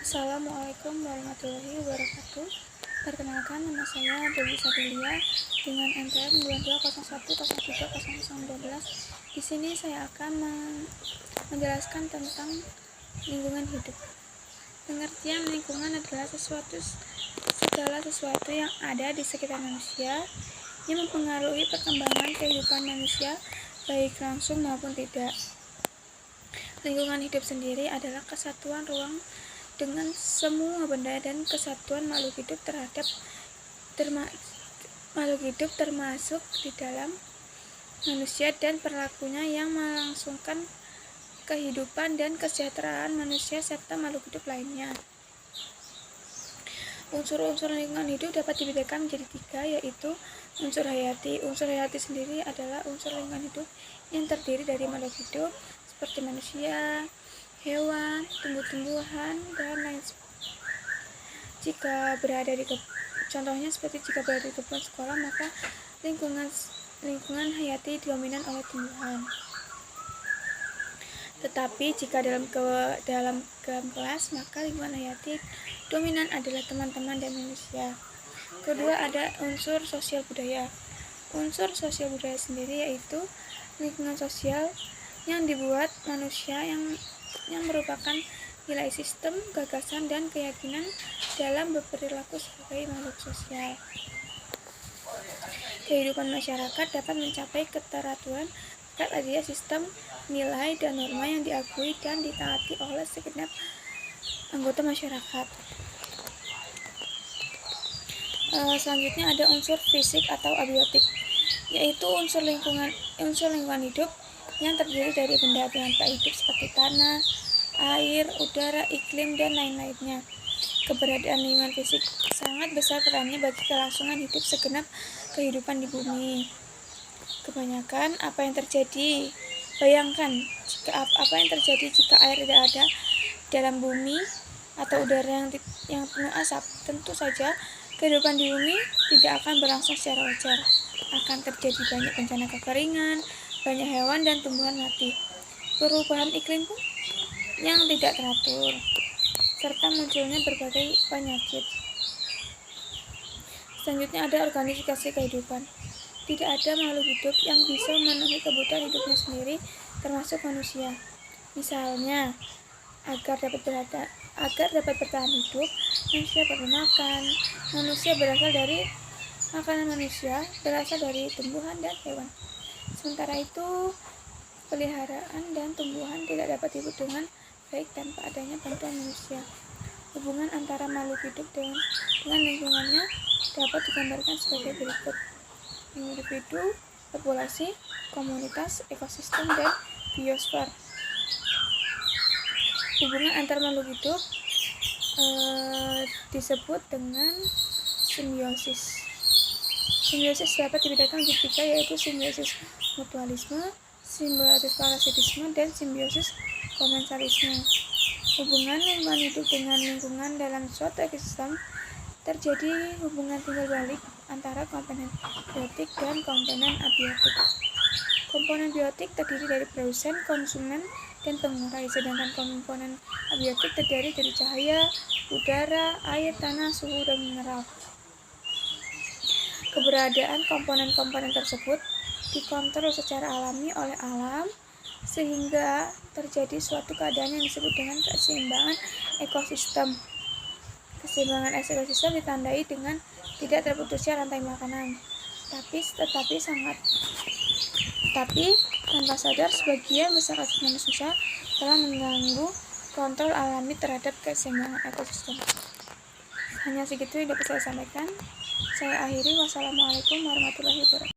Assalamualaikum warahmatullahi wabarakatuh. Perkenalkan, nama saya Dewi Sadelia dengan NPM 2201030012. Di sini saya akan menjelaskan tentang lingkungan hidup. Pengertian lingkungan adalah segala sesuatu yang ada di sekitar manusia yang mempengaruhi perkembangan kehidupan manusia, baik langsung maupun tidak. Lingkungan hidup sendiri adalah kesatuan ruang dengan semua benda dan kesatuan makhluk hidup termasuk di dalam manusia dan perilakunya yang melangsungkan kehidupan dan kesejahteraan manusia serta makhluk hidup lainnya. Unsur-unsur lingkungan hidup dapat dibedakan menjadi 3, yaitu unsur hayati. Unsur hayati sendiri adalah unsur lingkungan hidup yang terdiri dari makhluk hidup seperti manusia, hewan, tumbuh-tumbuhan, dan lain sebagainya. Contohnya seperti jika berada di kebun sekolah, maka lingkungan hayati dominan oleh tumbuhan. Tetapi jika dalam kelas, maka lingkungan hayati dominan adalah teman-teman dan manusia. Kedua, ada unsur sosial budaya. Unsur sosial budaya sendiri yaitu lingkungan sosial yang dibuat manusia yang merupakan nilai sistem, gagasan, dan keyakinan dalam berperilaku sebagai makhluk sosial. Kehidupan masyarakat dapat mencapai keteraturan berkat adanya sistem nilai dan norma yang diakui dan ditaati oleh segenap anggota masyarakat. Selanjutnya ada unsur fisik atau abiotik, yaitu unsur lingkungan hidup yang terdiri dari benda-benda hidup seperti tanah, air, udara, iklim, dan lain-lainnya. Keberadaan lingkungan fisik sangat besar perannya bagi kelangsungan hidup segenap kehidupan di bumi. Kebanyakan bayangkan apa yang terjadi jika air tidak ada dalam bumi atau udara yang penuh asap. Tentu saja kehidupan di bumi tidak akan berlangsung secara wajar. Akan terjadi banyak bencana kekeringan, banyak hewan dan tumbuhan mati, perubahan iklim pun yang tidak teratur, serta munculnya berbagai penyakit. Selanjutnya ada organisasi kehidupan. Tidak ada makhluk hidup yang bisa memenuhi kebutuhan hidupnya sendiri, termasuk manusia. Misalnya, agar dapat bertahan hidup, manusia perlu makan. Makanan manusia berasal dari tumbuhan dan hewan. Sementara itu, peliharaan dan tumbuhan tidak dapat hidup dengan baik tanpa adanya bantuan manusia. Hubungan antara makhluk hidup dengan lingkungannya dapat digambarkan sebagai berikut: individu, populasi, komunitas, ekosistem, dan biosfer. Hubungan antar makhluk hidup disebut dengan simbiosis. Simbiosis dapat dibedakan menjadi 3, yaitu simbiosis mutualisme, simbiosis parasitisme, dan simbiosis komensalisme. Hubungan lingkungan hidup dengan lingkungan dalam suatu ekosistem terjadi hubungan timbal balik antara komponen biotik dan komponen abiotik. Komponen biotik terdiri dari produsen, konsumen, dan pengurai, sedangkan komponen abiotik terdiri dari cahaya, udara, air, tanah, suhu, dan mineral. Keberadaan komponen-komponen tersebut dikontrol secara alami oleh alam, sehingga terjadi suatu keadaan yang disebut dengan keseimbangan ekosistem. Keseimbangan ekosistem ditandai dengan tidak terputusnya rantai makanan. Tapi tanpa sadar, sebagian besar aktivitas manusia telah mengganggu kontrol alami terhadap keseimbangan ekosistem. Hanya segitu yang dapat saya sampaikan. Saya akhiri. Wassalamualaikum warahmatullahi wabarakatuh.